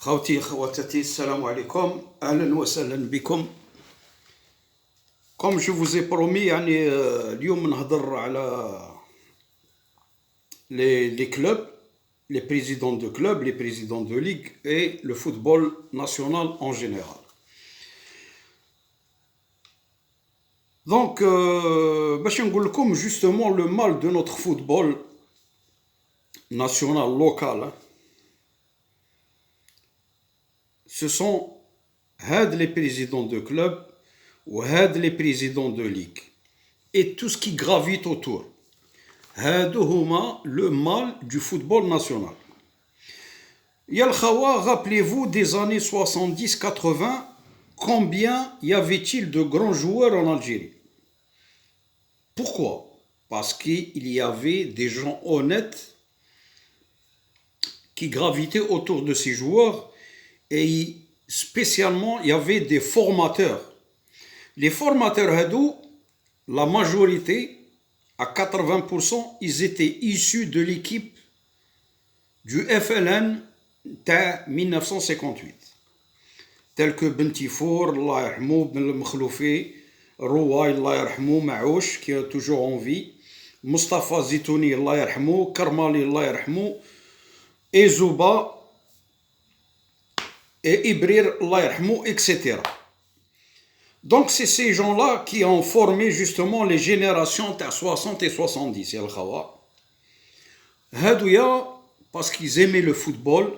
خوتي خواتاتي السلام عليكم اهلا وسهلا بكم. Comme je vous ai promis اليوم نهضر على les clubs, les présidents de clubs, les présidents de ligue et le football national en général. Donc باش نقول لكم justement le mal de notre football national local, hein, ce sont les présidents de club ou les présidents de ligue et tout ce qui gravite autour. Le mal du football national. Ya al-Khawa, rappelez-vous des années 70-80, combien y avait-il de grands joueurs en Algérie? Pourquoi? Parce qu'il y avait des gens honnêtes qui gravitaient autour de ces joueurs et spécialement il y avait des formateurs. Les formateurs hadou, la majorité, à 80%, ils étaient issus de l'équipe du FLN de 1958. Tels que Bentifour, Allah yarhamou, Ben Mkhloufi, Rouaï, Allah yarhamou, Maouch, qui est toujours en vie, Mustafa Zitouni, Allah yarhamou, Karmali, Allah yarhamou, et Zouba, et Ibrir, Allah yarhamou, etc. Donc c'est ces gens-là qui ont formé justement les générations de 60 et 70, ya al-Khawa. Hadouya, parce qu'ils aimaient le football,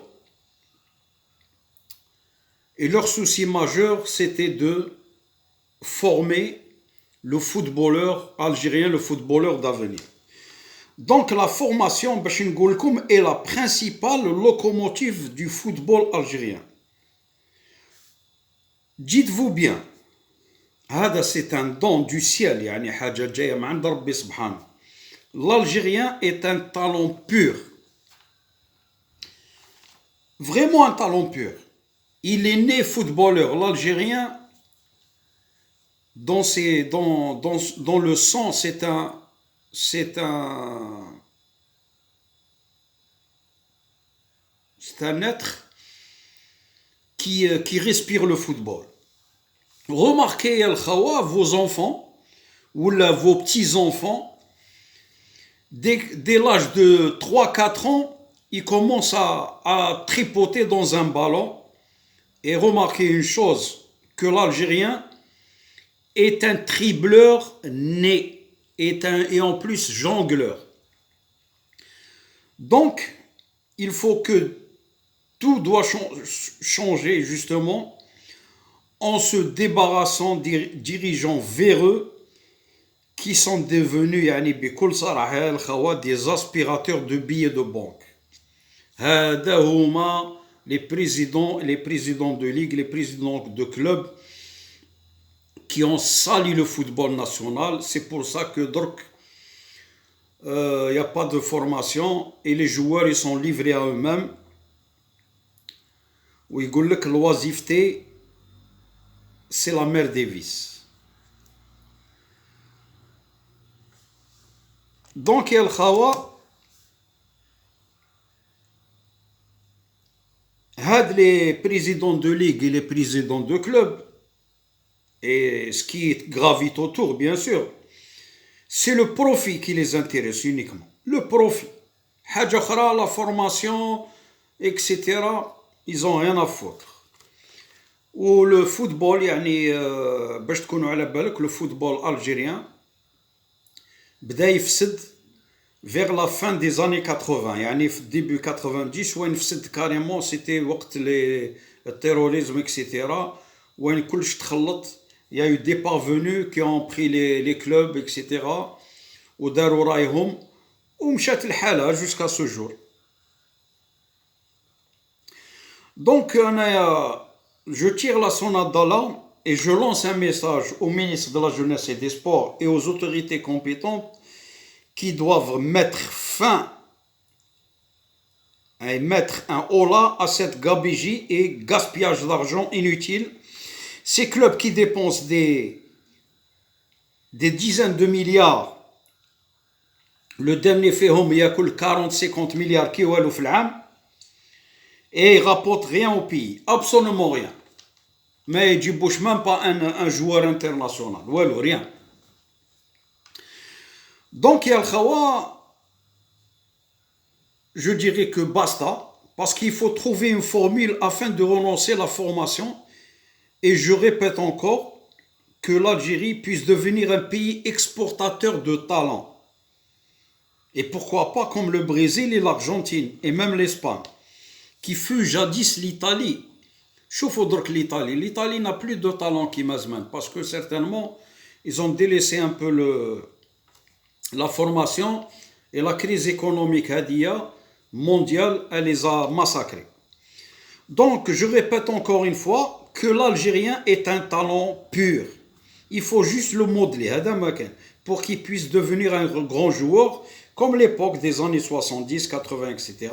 et leur souci majeur, c'était de former le footballeur algérien, le footballeur d'avenir. Donc la formation, bash nqoulkoum, est la principale locomotive du football algérien. Dites-vous bien, c'est un don du ciel, l'Algérien est un talent pur, vraiment un talent pur. Il est né footballeur. L'Algérien, dans le sang, c'est un être qui respire le football. Remarquez, Al-Khawa, vos enfants, ou vos petits-enfants, dès l'âge de 3-4 ans, ils commencent à tripoter dans un ballon. Et remarquez une chose, que l'Algérien est un tribleur né, et en plus jongleur. Donc, il faut que tout doit changer justement en se débarrassant des dirigeants véreux qui sont devenus des aspirateurs de billets de banque. Les présidents de ligue, les présidents de club qui ont sali le football national. C'est pour ça que il n'y a pas de formation et les joueurs ils sont livrés à eux-mêmes. Où ils disent que l'oisiveté c'est la mère des vices. Donc El Khawa, les présidents de ligue et les présidents de club, et ce qui gravite autour, bien sûr, c'est le profit qui les intéresse uniquement. Le profit. Hadja khara, la formation, etc. Ils n'ont rien à foutre. Ou le football, باش تكونوا على بالك, le football algérien بدا يفسد vers la fin des années 80, يعني في début 90 وين فسد carrément, c'était وقت le terrorisme, etc. وين كلش تخلط. Il y a eu des parvenus qui ont pris les clubs, etc. وداروا رايهم ومشات الحالة jusqu'à ce jour. Donc je tire la sonnette d'alarme et je lance un message au ministre de la Jeunesse et des Sports et aux autorités compétentes qui doivent mettre fin et mettre un holà à cette gabegie et gaspillage d'argent inutile. Ces clubs qui dépensent des dizaines de milliards, le dernier fait, il y a 40-50 milliards qui ont fait l'âme. et il rapporte rien au pays, absolument rien. Mais il ne bouge même pas un joueur international, voilà, rien. Donc, il y a le Khawa, je dirais que basta, parce qu'il faut trouver une formule afin de renoncer à la formation. Et je répète encore que l'Algérie puisse devenir un pays exportateur de talents. Et pourquoi pas comme le Brésil et l'Argentine, et même l'Espagne, qui fut jadis l'Italie. Choufou l'Italie. L'Italie n'a plus de talent qui m'azmène, parce que certainement, ils ont délaissé un peu la formation, et la crise économique mondiale, elle les a massacrés. Donc, je répète encore une fois que l'Algérien est un talent pur. Il faut juste le modeler, pour qu'il puisse devenir un grand joueur, comme l'époque des années 70, 80, etc.,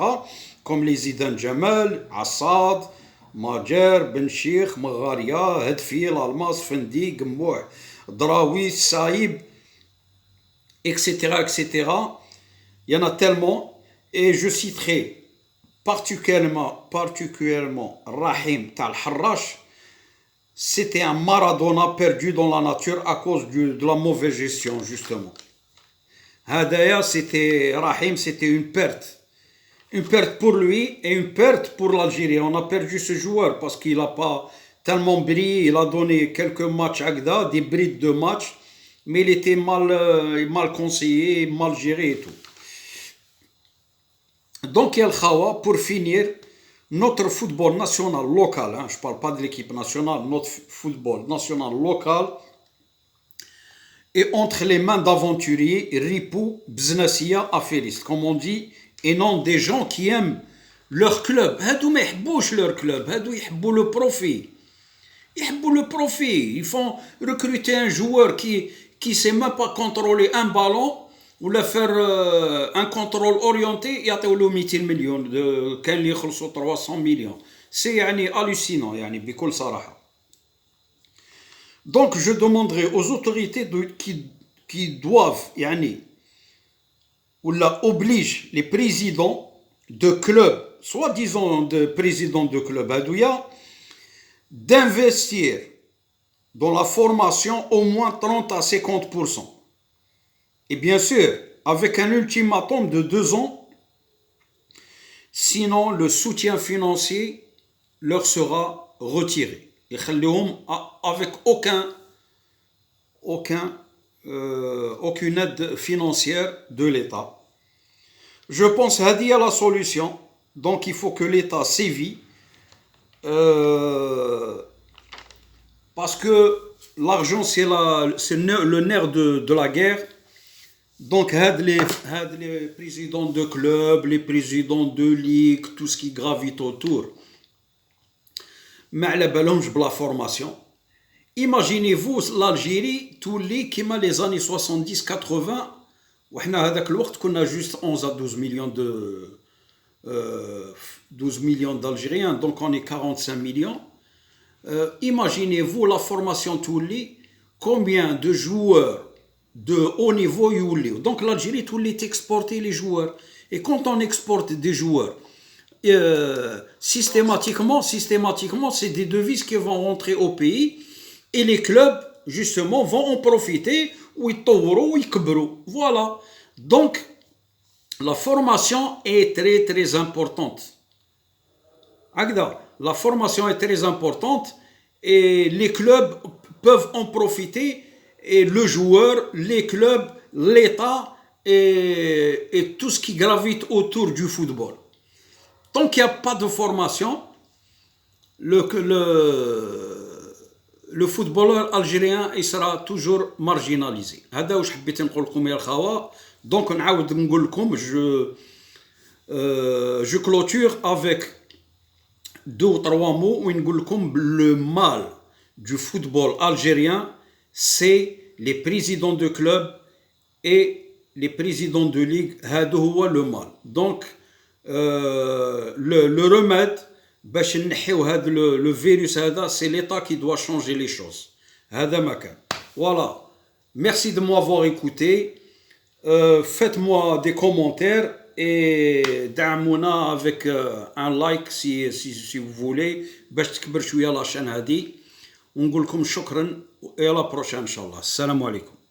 comme les Zidane Jamal, Assad, Majer, Benchir, Magharia, Hedfi, Almas, Fendi, Gmouh, Draoui, Saïb, etc., etc. Il y en a tellement, et je citerai particulièrement Rahim Tal Harrach. C'était un Maradona perdu dans la nature à cause de la mauvaise gestion, justement. Hadaya, Rahim, c'était une perte. Une perte pour lui et une perte pour l'Algérie. On a perdu ce joueur parce qu'il n'a pas tellement brillé. Il a donné quelques matchs Agda, des brides de matchs, mais il était mal conseillé, mal géré et tout. Donc, il y a le Khawa, pour finir, notre football national local, je ne parle pas de l'équipe nationale, notre football national local est entre les mains d'aventuriers, ripou, bznassia, affairistes, comme on dit, et non des gens qui aiment leur club. Hadou ma yhbouch leur club, hadou yhbou le profit. Le profit. Ils font recruter un joueur qui ne sait même pas contrôler un ballon, ou le faire un contrôle orienté, il y a 200 millions, de 300 millions. C'est hallucinant, bikol saraha. Donc je demanderai aux autorités qui doivent, ou là obligent les présidents de clubs, soi-disant de présidents de clubs Hadouya, d'investir dans la formation au moins 30 à 50%. Et bien sûr, avec un ultimatum de 2 ans, sinon le soutien financier leur sera retiré. Avec aucune aide financière de l'État. Je pense Hadi à la solution. Donc il faut que l'État sévit. Parce que l'argent c'est le nerf de la guerre. Donc les présidents de clubs, les présidents de ligue, tout ce qui gravite autour, mais à la formation. Imaginez-vous l'Algérie, tous les qui m'a les années 70-80, on a juste 11 à 12 millions 12 millions d'Algériens, donc on est 45 millions. Imaginez-vous la formation tous les, combien de joueurs de haut niveau youlio. Donc l'Algérie tout est exporter les joueurs. Et quand on exporte des joueurs, systématiquement, c'est des devises qui vont rentrer au pays et les clubs, justement, vont en profiter ou ils tourent ou ils kbrou. Voilà. Donc, la formation est très très importante. Agda, la formation est très importante et les clubs peuvent en profiter, et le joueur, les clubs, l'État et tout ce qui gravite autour du football. Tant qu'il n'y a pas de formation, le footballeur algérien il sera toujours marginalisé. هذا واش حبيت نقول لكم يا الخوا. Donc نعاود نقول لكم je clôture avec 2 ou 3 mots où نقول لكم le mal du football algérien, c'est les présidents de clubs et les présidents de ligue. هذا هو le mal. Donc le remède باش نحيو هذا le virus هذا, c'est l'État qui doit changer les choses. هذا ما كان. Voilà. Merci de m'avoir écouté. Faites-moi des commentaires. et دعمونا avec un like si vous voulez باش تكبر شويه لاشين هذه ونقول لكم شكرا et à la prochaine ان شاء الله. السلام عليكم.